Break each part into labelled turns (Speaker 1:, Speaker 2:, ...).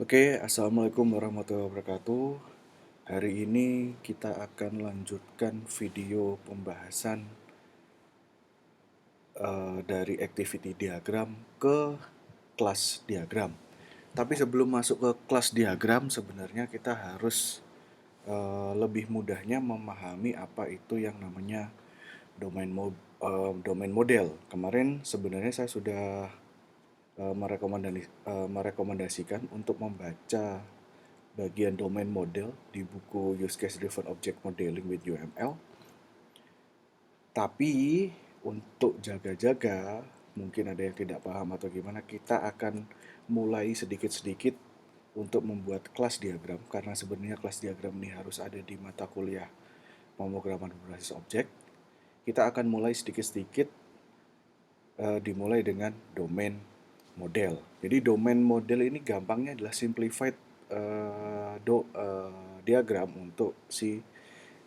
Speaker 1: Oke, Assalamualaikum warahmatullahi wabarakatuh. Hari ini kita akan lanjutkan video pembahasan dari activity diagram ke kelas diagram. Tapi sebelum masuk ke kelas diagram, sebenarnya kita harus lebih mudahnya memahami apa itu yang namanya domain model. Kemarin sebenarnya saya sudah merekomendasikan untuk membaca bagian domain model di buku Use Case Driven Object Modeling with UML. Tapi untuk jaga-jaga, mungkin ada yang tidak paham atau gimana, kita akan mulai sedikit-sedikit untuk membuat kelas diagram. Karena sebenarnya kelas diagram ini harus ada di mata kuliah pemrograman berbasis objek. Kita akan mulai sedikit-sedikit dimulai dengan domain model. Jadi domain model ini gampangnya adalah simplified diagram untuk si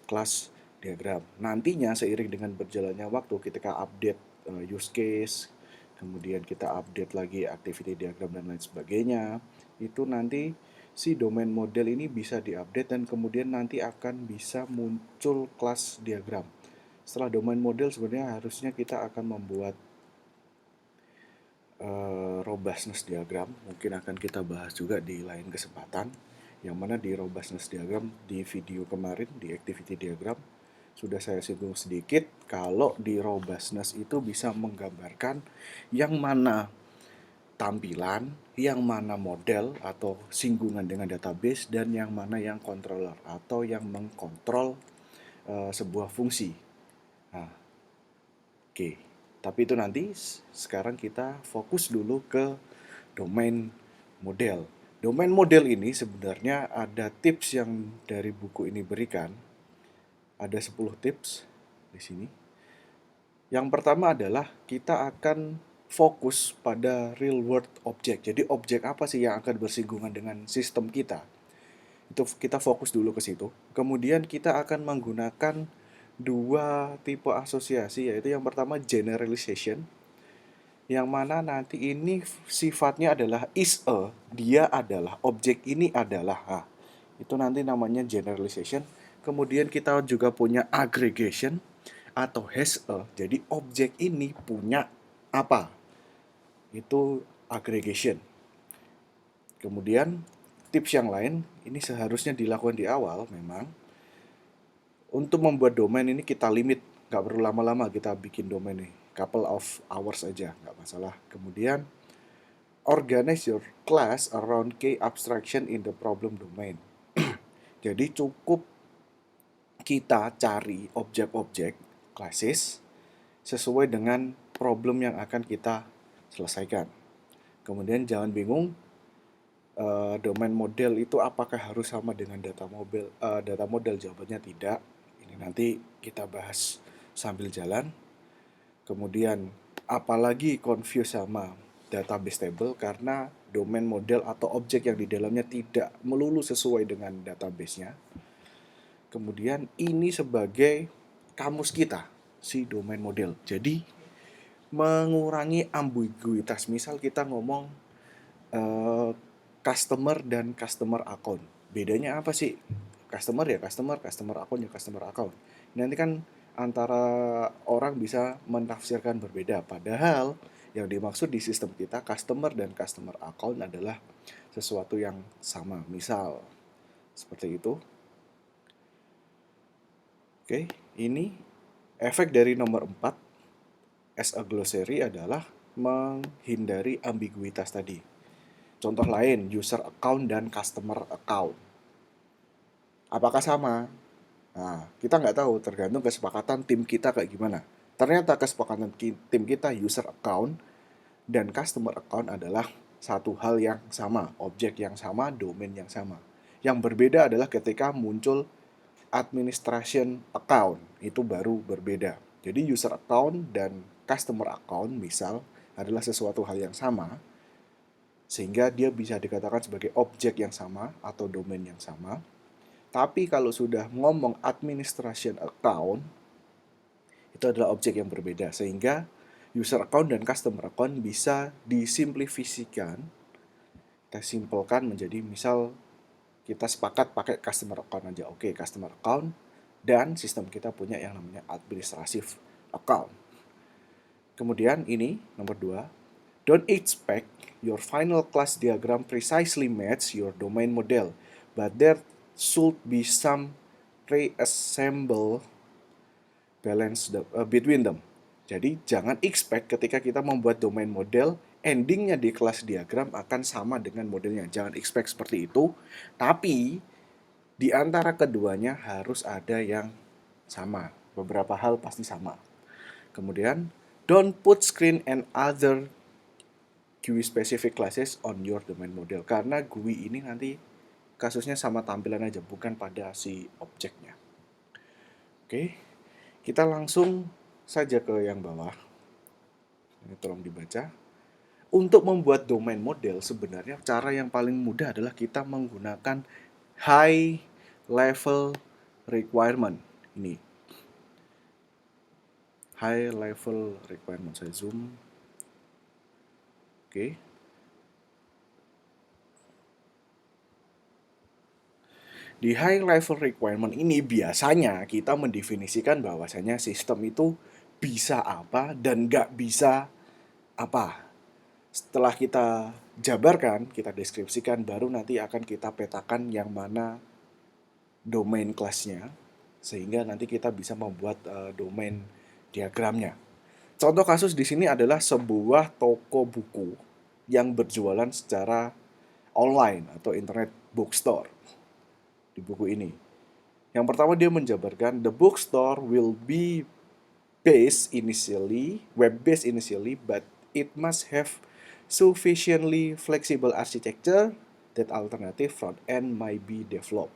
Speaker 1: kelas diagram. Nantinya seiring dengan berjalannya waktu ketika update use case, kemudian kita update lagi activity diagram dan lain sebagainya, itu nanti si domain model ini bisa diupdate dan kemudian nanti akan bisa muncul kelas diagram. Setelah domain model sebenarnya harusnya kita akan membuat robustness diagram, mungkin akan kita bahas juga di lain kesempatan, yang mana di robustness diagram di video kemarin di activity diagram sudah saya singgung sedikit kalau di robustness itu bisa menggambarkan yang mana tampilan, yang mana model atau singgungan dengan database, dan yang mana yang controller atau yang mengkontrol sebuah fungsi. Nah, oke, tapi itu nanti sekarang kita fokus dulu ke domain model. Domain model ini sebenarnya ada tips yang dari buku ini berikan. Ada 10 tips di sini. Yang pertama adalah kita akan fokus pada real world object. Jadi objek apa sih yang akan bersinggungan dengan sistem kita? Itu kita fokus dulu ke situ. Kemudian kita akan menggunakan dua tipe asosiasi, yaitu yang pertama generalization, yang mana nanti ini sifatnya adalah is a, dia adalah, objek ini adalah. Nah, itu nanti namanya generalization. Kemudian kita juga punya aggregation atau has a, jadi objek ini punya apa, itu aggregation. Kemudian tips yang lain ini seharusnya dilakukan di awal memang. Untuk membuat domain ini kita limit, nggak perlu lama-lama kita bikin domain ini, couple of hours aja, nggak masalah. Kemudian organize your class around key abstraction in the problem domain. Jadi cukup kita cari objek-objek classes sesuai dengan problem yang akan kita selesaikan. Kemudian jangan bingung, domain model itu apakah harus sama dengan data model? Jawabannya tidak. Ini nanti kita bahas sambil jalan. Kemudian apalagi confuse sama database table karena domain model atau objek yang di dalamnya tidak melulu sesuai dengan database-nya. Kemudian ini sebagai kamus kita, si domain model. Jadi mengurangi ambiguitas. Misal kita ngomong eh, customer dan customer account. Bedanya apa sih? Customer ya customer, customer account ya customer account. Nanti kan antara orang bisa menafsirkan berbeda. Padahal yang dimaksud di sistem kita customer dan customer account adalah sesuatu yang sama. Misal seperti itu. Oke, ini efek dari nomor 4 as a glossary adalah menghindari ambiguitas tadi. Contoh lain, user account dan customer account. Apakah sama? Nah, kita nggak tahu, tergantung kesepakatan tim kita kayak gimana. Ternyata kesepakatan tim kita user account dan customer account adalah satu hal yang sama, objek yang sama, domain yang sama. Yang berbeda adalah ketika muncul administration account, itu baru berbeda. Jadi user account dan customer account misal adalah sesuatu hal yang sama, sehingga dia bisa dikatakan sebagai objek yang sama atau domain yang sama. Tapi kalau sudah ngomong administration account, itu adalah objek yang berbeda. Sehingga user account dan customer account bisa disimplifikasikan kita simpelkan menjadi misal kita sepakat pakai customer account aja. Oke, customer account dan sistem kita punya yang namanya administrative account. Kemudian ini nomor 2, don't expect your final class diagram precisely match your domain model, but there should be some reassemble balance between them. Jadi jangan expect ketika kita membuat domain model, endingnya di kelas diagram akan sama dengan modelnya. Jangan expect seperti itu, tapi di antara keduanya harus ada yang sama. Beberapa hal pasti sama. Kemudian, don't put screen and other GUI specific classes on your domain model. Karena GUI ini nanti kasusnya sama tampilan aja, bukan pada si objeknya. Oke, kita langsung saja ke yang bawah. Ini tolong dibaca. Untuk membuat domain model sebenarnya cara yang paling mudah adalah kita menggunakan high level requirement. Ini high level requirement, saya zoom. Oke. Di high level requirement ini biasanya kita mendefinisikan bahwasanya sistem itu bisa apa dan nggak bisa apa. Setelah kita jabarkan, kita deskripsikan, baru nanti akan kita petakan yang mana domain kelasnya, sehingga nanti kita bisa membuat domain diagramnya. Contoh kasus di sini adalah sebuah toko buku yang berjualan secara online atau internet bookstore di buku ini. Yang pertama dia menjabarkan the bookstore will be web-based initially, but it must have sufficiently flexible architecture that alternative front end might be developed.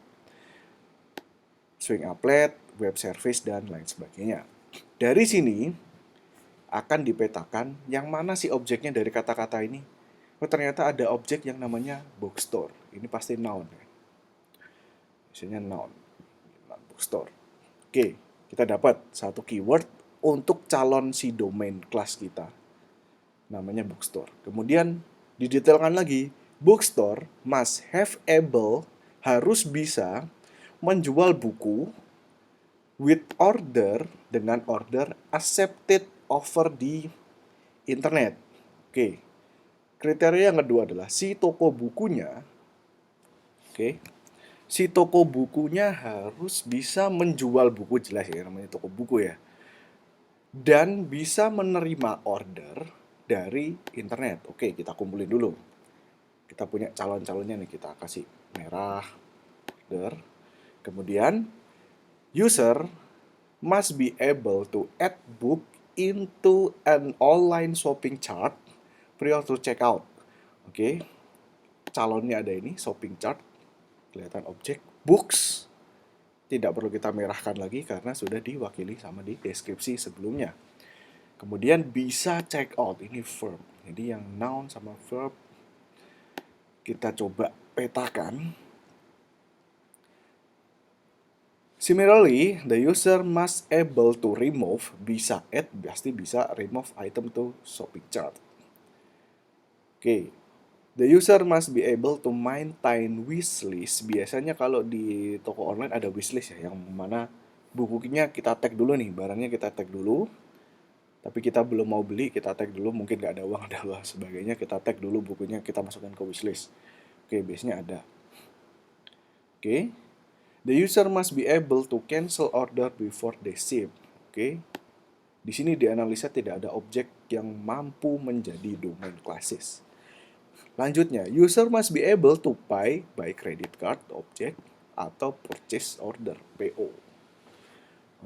Speaker 1: Swing applet, web service, dan lain sebagainya. Dari sini akan dipetakan yang mana sih objeknya dari kata-kata ini. Oh, ternyata ada objek yang namanya bookstore. Ini pasti noun. Biasanya noun. Bookstore. Oke, kita dapat satu keyword untuk calon si domain kelas kita. Namanya bookstore. Kemudian didetailkan lagi, bookstore must have able, harus bisa menjual buku with order, dengan order accepted over di internet. Oke. Kriteria yang kedua adalah si toko bukunya, si toko bukunya harus bisa menjual buku, jelas ya namanya toko buku ya, dan bisa menerima order dari internet. Oke, kita kumpulin dulu. Kita punya calon-calonnya nih, kita kasih merah, order. Kemudian user must be able to add book into an online shopping cart prior to checkout. Oke. Calonnya ada ini, shopping chart. Kelihatan objek books. Tidak perlu kita merahkan lagi karena sudah diwakili sama di deskripsi sebelumnya. Kemudian bisa checkout, ini verb. Jadi yang noun sama verb kita coba petakan. Similarly, the user must able to remove, bisa add, pasti bisa remove item to shopping cart. Oke, the user must be able to maintain wishlist. Biasanya kalau di toko online ada wishlist ya, yang mana bukunya kita tag dulu nih, barangnya kita tag dulu. Tapi kita belum mau beli, kita tag dulu, mungkin nggak ada uang, ada lah sebagainya, kita tag dulu bukunya, kita masukkan ke wishlist. Oke, biasanya ada. Oke. The user must be able to cancel order before they ship. Oke. Di sini dianalisa tidak ada objek yang mampu menjadi domain classes. Lanjutnya, user must be able to pay by credit card object atau purchase order PO.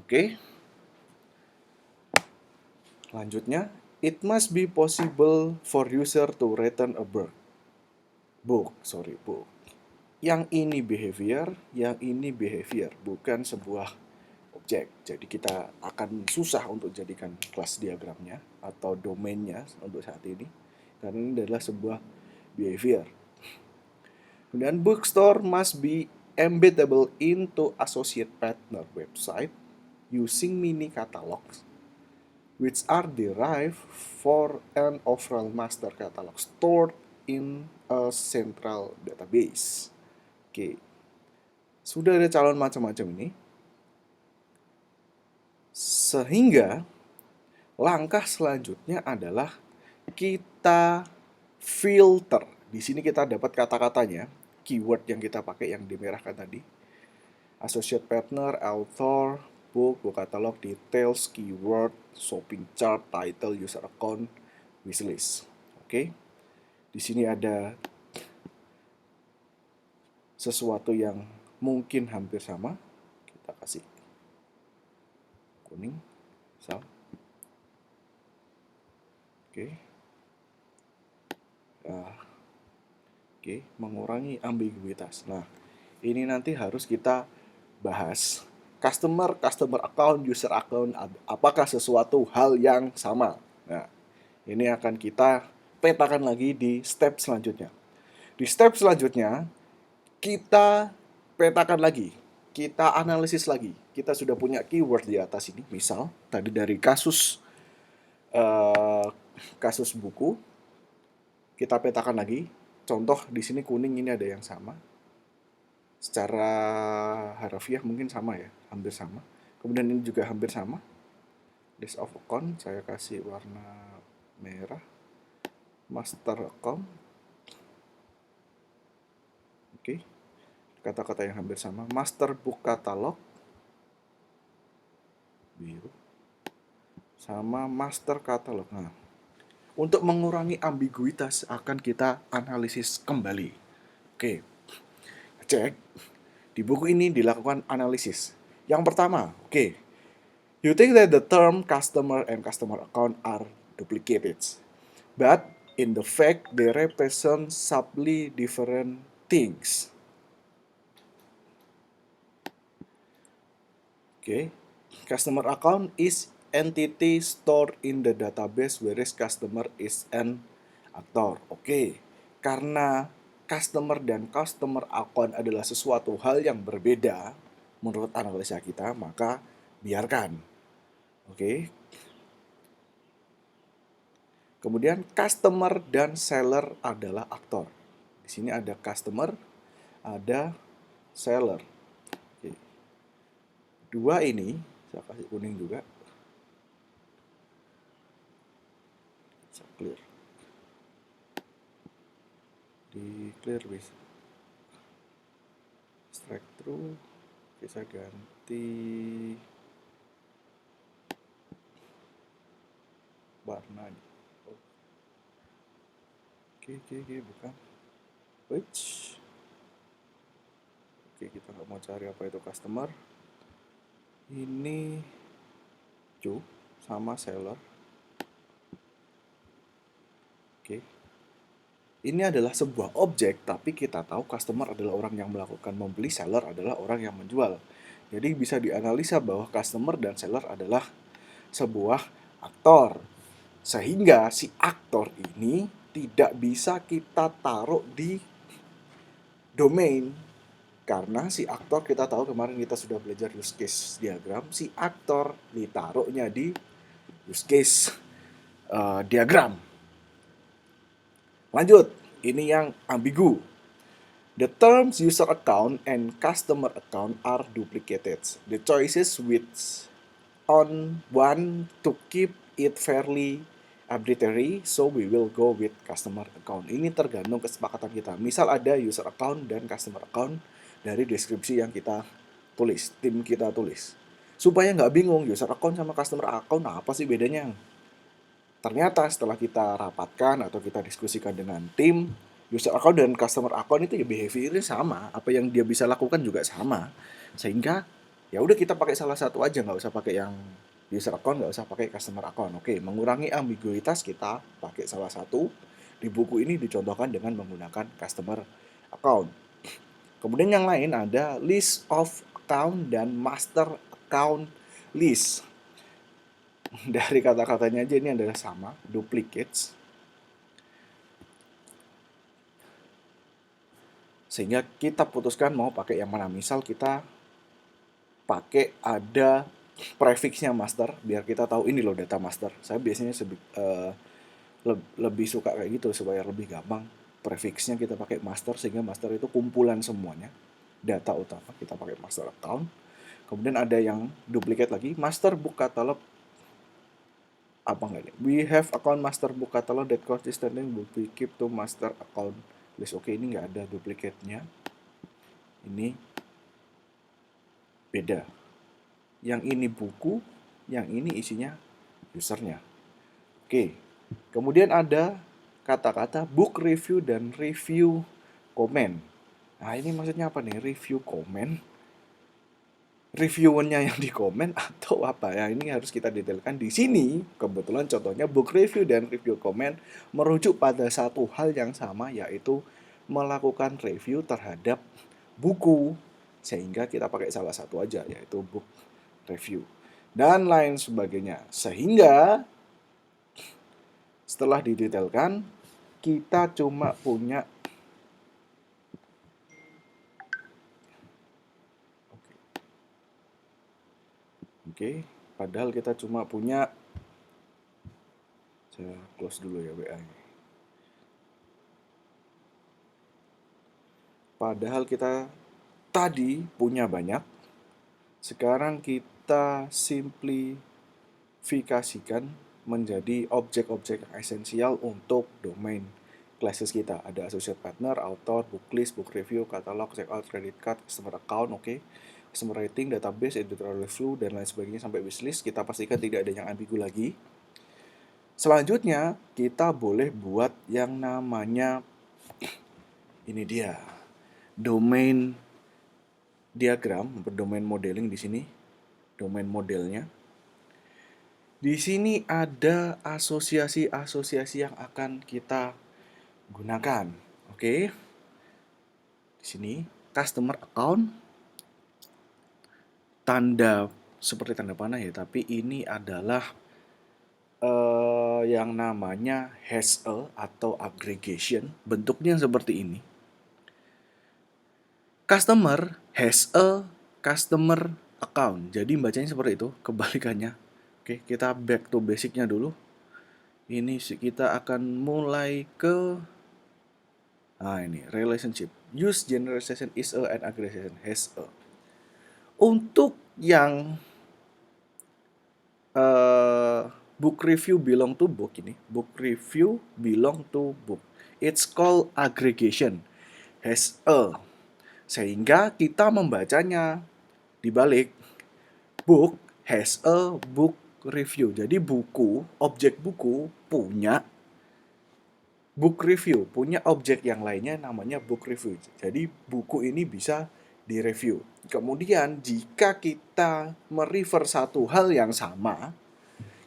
Speaker 1: Oke. Lanjutnya, it must be possible for user to return a book. Yang ini behavior, yang ini behavior, bukan sebuah objek. Jadi kita akan susah untuk jadikan kelas diagramnya atau domainnya untuk saat ini, karena ini adalah sebuah behavior. Kemudian bookstore must be embeddable into associate partner website using mini catalogs, which are derived for an overall master catalog stored in a central database. Oke, sudah ada calon macam-macam ini, sehingga langkah selanjutnya adalah kita filter. Di sini kita dapat kata-katanya, keyword yang kita pakai yang dimerahkan tadi. Associate partner, author, book catalog, details, keyword, shopping chart, title, user account, wishlist. Oke. Di sini ada sesuatu yang mungkin hampir sama. Kita kasih kuning, misal. Oke. Oke, mengurangi ambiguitas. Nah, ini nanti harus kita bahas. Customer account, user account, apakah sesuatu hal yang sama? Nah, ini akan kita petakan lagi di step selanjutnya. Di step selanjutnya, kita petakan lagi. Kita analisis lagi. Kita sudah punya keyword di atas ini. Misal, tadi dari kasus buku, kita petakan lagi. Contoh di sini kuning ini ada yang sama. Secara harafiah mungkin sama ya, hampir sama. Kemudian ini juga hampir sama. List of account saya kasih warna merah. Master account. Oke. Kata-kata yang hampir sama. Master book catalog biru. Sama master catalog. Nah, untuk mengurangi ambiguitas akan kita analisis kembali. Oke. Cek. Di buku ini dilakukan analisis. Yang pertama, oke. You think that the term customer and customer account are duplicated. But in the fact they represent subtly different things. Okay. Customer account is entity stored in the database, whereas customer is an actor. Oke. Karena customer dan customer account adalah sesuatu hal yang berbeda menurut analisa kita, maka biarkan. Oke. Kemudian customer dan seller adalah aktor. Di sini ada customer, ada seller. Oke. Dua ini, saya kasih kuning juga. Saya clear. Di clear bisa. Strike through. Oke, saya ganti warnanya. Oke, bukan. Which? Oke, kita nggak mau cari apa itu customer. Ini Joe sama seller. Oke. Ini adalah sebuah objek, tapi kita tahu customer adalah orang yang melakukan membeli, seller adalah orang yang menjual. Jadi bisa dianalisa bahwa customer dan seller adalah sebuah aktor. Sehingga si aktor ini tidak bisa kita taruh di domain. Karena si aktor, kita tahu kemarin kita sudah belajar use case diagram, si aktor ditaruhnya di use case diagram. Lanjut, ini yang ambigu. The terms user account and customer account are duplicated. The choices which on one to keep it fairly arbitrary, so we will go with customer account. Ini tergantung kesepakatan kita. Misal ada user account dan customer account dari deskripsi yang kita tulis, tim kita tulis. Supaya nggak bingung, user account sama customer account, nah apa sih bedanya? Ternyata setelah kita rapatkan atau kita diskusikan dengan tim, user account dan customer account itu ya behaviornya sama, apa yang dia bisa lakukan juga sama. Sehingga ya udah kita pakai salah satu aja, nggak usah pakai yang user account, nggak usah pakai customer account. Oke, mengurangi ambiguitas kita pakai salah satu. Di buku ini dicontohkan dengan menggunakan customer account. Kemudian yang lain ada list of account dan master account list. Dari kata-katanya aja ini adalah sama, duplicates. Sehingga kita putuskan mau pakai yang mana. Misal kita pakai ada prefixnya master, biar kita tahu ini loh data master. Saya biasanya lebih suka kayak gitu supaya lebih gampang. Prefixnya kita pakai master, sehingga master itu kumpulan semuanya. Data utama kita pakai master account. Kemudian ada yang duplicate lagi, master book catalog. Apa enggak nih? We have account master book catalog that consistently will be keep to master account list. Oke, ini nggak ada duplicate-nya. Ini beda. Yang ini buku, yang ini isinya usernya. Oke, kemudian ada kata-kata book review dan review comment. Nah, ini maksudnya apa nih? Review comment. Reviewernya yang di komen atau apa ya? Ini harus kita detailkan di sini. Kebetulan contohnya book review dan review comment merujuk pada satu hal yang sama, yaitu melakukan review terhadap buku, sehingga kita pakai salah satu aja, yaitu book review dan lain sebagainya. Sehingga setelah didetailkan, kita cuma punya Oke, padahal kita cuma punya, saya close dulu ya WA ini. Padahal kita tadi punya banyak, sekarang kita simplifikasikan menjadi objek-objek esensial untuk domain classes kita. Ada associate partner, author, book list, book review, catalog, checkout, credit card, customer account, oke. Customer rating, database, editorial review, dan lain sebagainya sampai wishlist. Kita pastikan tidak ada yang ambigu lagi. Selanjutnya, kita boleh buat yang namanya, ini dia, domain diagram, domain modeling di sini, domain modelnya. Di sini ada asosiasi-asosiasi yang akan kita gunakan. Oke. Di sini customer account, tanda seperti tanda panah ya, tapi ini adalah yang namanya has a atau aggregation, bentuknya seperti ini. Customer has a customer account. Jadi bacanya seperti itu, kebalikannya. Oke, kita back to basicnya dulu. Ini kita akan mulai ke ini relationship. Use generalization is a and aggregation has a. Untuk yang book review belong to book ini, book review belong to book. It's called aggregation has a. Sehingga kita membacanya dibalik, book has a book review. Jadi buku, objek buku punya book review, punya objek yang lainnya namanya book review. Jadi buku ini bisa direview. Kemudian jika kita merefer satu hal yang sama,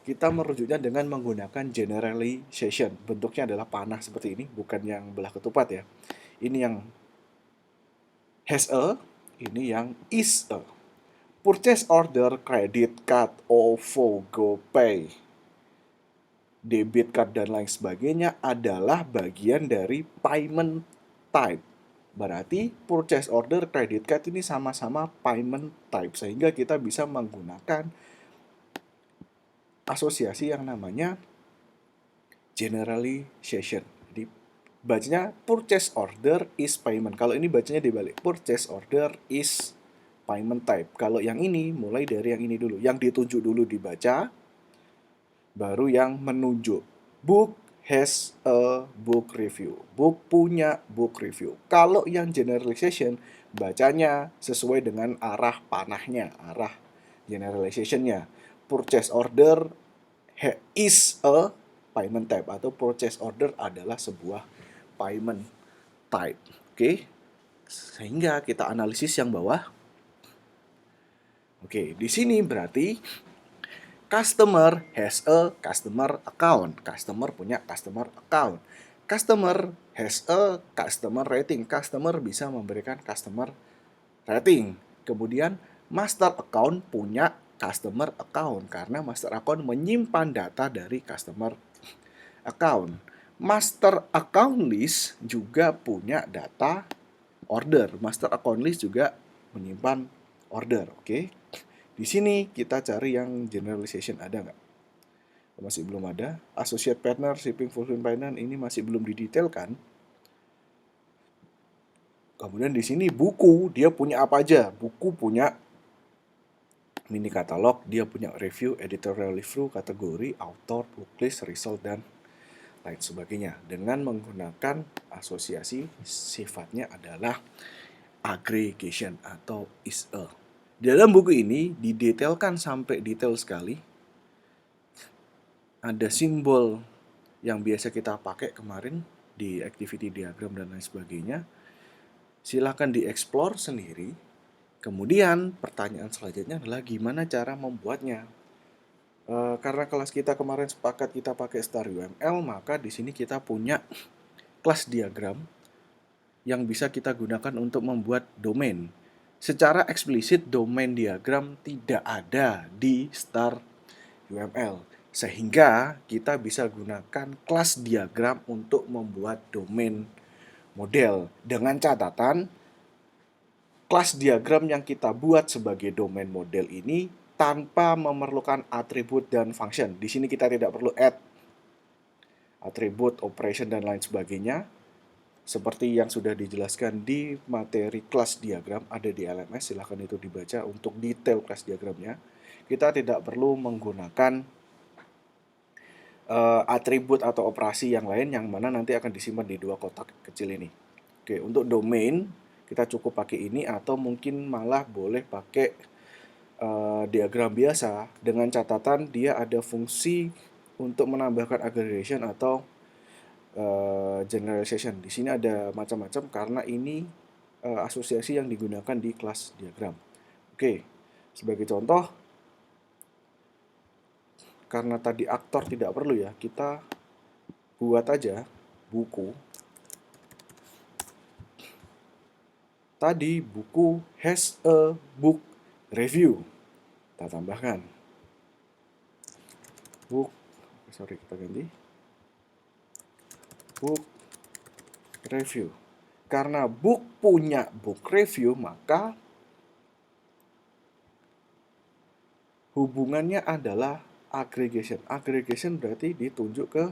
Speaker 1: kita merujuknya dengan menggunakan generalization. Bentuknya adalah panah seperti ini, bukan yang belah ketupat ya. Ini yang has a, ini yang is a. Purchase order, credit card, OVO, GoPay, debit card, dan lain sebagainya adalah bagian dari payment type. Berarti purchase order, credit card ini sama-sama payment type. Sehingga kita bisa menggunakan asosiasi yang namanya generalization. Jadi bacanya purchase order is payment. Kalau ini bacanya dibalik, purchase order is payment type. Kalau yang ini mulai dari yang ini dulu. Yang ditunjuk dulu dibaca, baru yang menunjuk. Book has a book review. Book punya book review. Kalau yang generalization, bacanya sesuai dengan arah panahnya, arah generalizationnya. Purchase order is a payment type, atau purchase order adalah sebuah payment type. Oke. Sehingga kita analisis yang bawah. Oke, di sini berarti customer has a customer account. Customer punya customer account. Customer has a customer rating. Customer bisa memberikan customer rating. Kemudian master account punya customer account, karena master account menyimpan data dari customer account. Master account list juga punya data order. Master account list juga menyimpan order. Oke. Di sini kita cari yang generalization, ada nggak? Masih belum ada. Associate partner, shipping, fulfillment partner, ini masih belum didetailkan. Kemudian di sini buku, dia punya apa aja? Buku punya mini katalog, dia punya review, editorial review, kategori, author, booklist, result, dan lain sebagainya. Dengan menggunakan asosiasi, sifatnya adalah aggregation atau is a. Di dalam buku ini didetailkan sampai detail sekali. Ada simbol yang biasa kita pakai kemarin di activity diagram dan lain sebagainya. Silahkan dieksplor sendiri. Kemudian pertanyaan selanjutnya adalah gimana cara membuatnya. Karena kelas kita kemarin sepakat kita pakai Star UML, maka di sini kita punya kelas diagram yang bisa kita gunakan untuk membuat domain. Secara eksplisit domain diagram tidak ada di Star UML, sehingga kita bisa gunakan kelas diagram untuk membuat domain model. Dengan catatan, kelas diagram yang kita buat sebagai domain model ini tanpa memerlukan atribut dan function. Di sini kita tidak perlu add atribut, operation, dan lain sebagainya. Seperti yang sudah dijelaskan di materi kelas diagram, ada di LMS, silahkan itu dibaca untuk detail kelas diagramnya. Kita tidak perlu menggunakan atribut atau operasi yang lain yang mana nanti akan disimpan di dua kotak kecil ini. Oke, untuk domain kita cukup pakai ini atau mungkin malah boleh pakai diagram biasa dengan catatan dia ada fungsi untuk menambahkan aggregation atau generalization. Di sini ada macam-macam karena ini asosiasi yang digunakan di kelas diagram. Oke, sebagai contoh, karena tadi aktor tidak perlu ya, kita buat aja buku. Tadi buku has a book review. Kita tambahkan book, sorry kita ganti book review. Karena book punya book review, maka hubungannya adalah aggregation. Aggregation berarti ditunjuk ke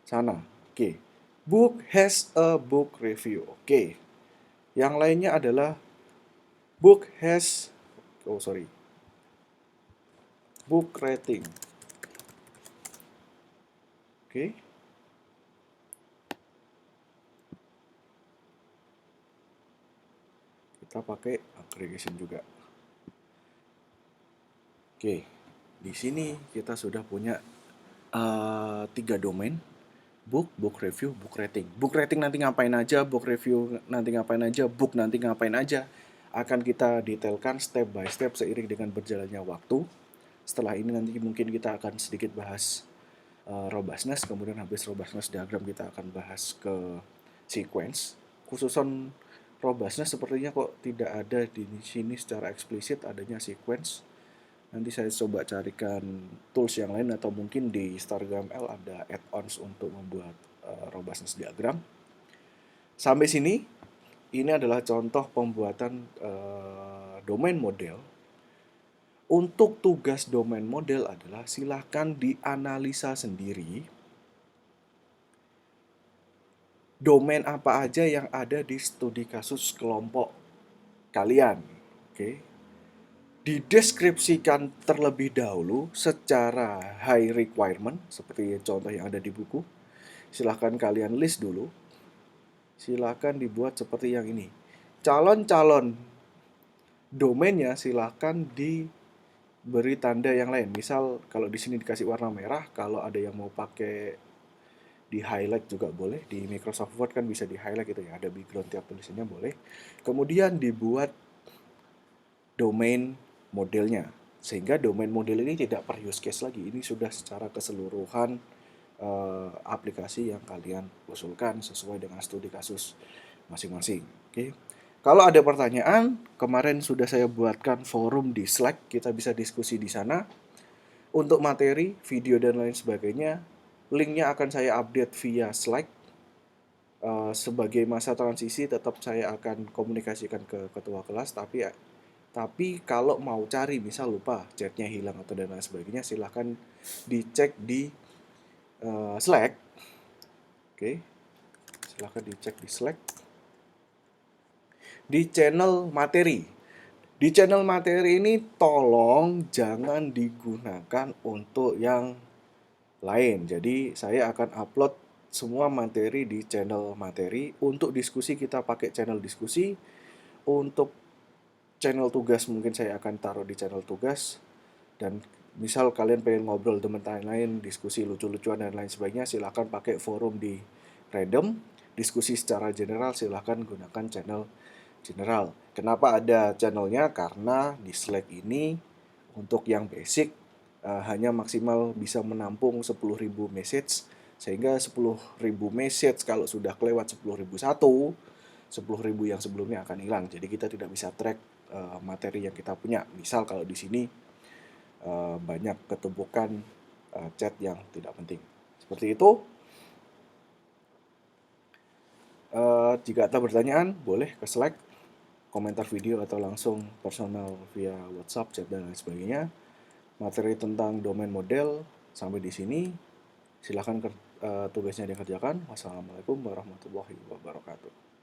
Speaker 1: sana. Oke. Book has a book review. Oke. Yang lainnya adalah book has book rating. Oke. Kita pakai aggregation juga. Oke. Di sini kita sudah punya 3 domain. Book review, book rating. Book rating nanti ngapain aja, book review nanti ngapain aja, book nanti ngapain aja. Akan kita detailkan step by step seiring dengan berjalannya waktu. Setelah ini nanti mungkin kita akan sedikit bahas robustness, kemudian habis robustness diagram kita akan bahas ke sequence. Khususan robustness sepertinya kok tidak ada di sini secara eksplisit adanya sequence. Nanti saya coba carikan tools yang lain atau mungkin di StarGML ada add-ons untuk membuat robustness diagram. Sampai sini, ini adalah contoh pembuatan domain model. Untuk tugas domain model adalah silahkan dianalisa sendiri domain apa aja yang ada di studi kasus kelompok kalian. Oke. Dideskripsikan terlebih dahulu secara high requirement, seperti contoh yang ada di buku. Silahkan kalian list dulu. Silahkan dibuat seperti yang ini. Calon-calon domainnya silahkan diberi tanda yang lain. Misal kalau di sini dikasih warna merah, kalau ada yang mau pakai di highlight juga boleh. Di Microsoft Word kan bisa di highlight gitu ya, ada background tiap tulisannya boleh. Kemudian dibuat domain modelnya, sehingga domain model ini tidak per use case lagi. Ini sudah secara keseluruhan aplikasi yang kalian usulkan sesuai dengan studi kasus masing-masing. Oke. Kalau ada pertanyaan, kemarin sudah saya buatkan forum di Slack, kita bisa diskusi di sana. Untuk materi, video dan lain sebagainya, linknya akan saya update via Slack. Sebagai masa transisi tetap saya akan komunikasikan ke ketua kelas, tapi kalau mau cari, misal lupa chatnya hilang atau dan lain sebagainya, silahkan dicek di Slack. Oke, silahkan dicek di Slack. di channel materi. Di channel materi ini tolong jangan digunakan untuk yang lain. Jadi saya akan upload semua materi di channel materi. Untuk diskusi kita pakai channel diskusi. Untuk channel tugas mungkin saya akan taruh di channel tugas. Dan misal kalian pengen ngobrol teman lain, diskusi lucu-lucuan dan lain sebagainya, silahkan pakai forum di random. Diskusi secara general silahkan gunakan channel general. Kenapa ada channelnya? Karena di Slack ini untuk yang basic hanya maksimal bisa menampung 10.000 message, sehingga 10.000 message kalau sudah kelewat 10.001, 10.000 yang sebelumnya akan hilang. Jadi kita tidak bisa track materi yang kita punya. Misal kalau di sini banyak ketumpukan chat yang tidak penting. Seperti itu. Jika ada pertanyaan, boleh ke Slack, komentar video, atau langsung personal via WhatsApp, chat, dan lain sebagainya. Materi tentang domain model sampai di sini. Silahkan tugasnya dikerjakan. Wassalamualaikum warahmatullahi wabarakatuh.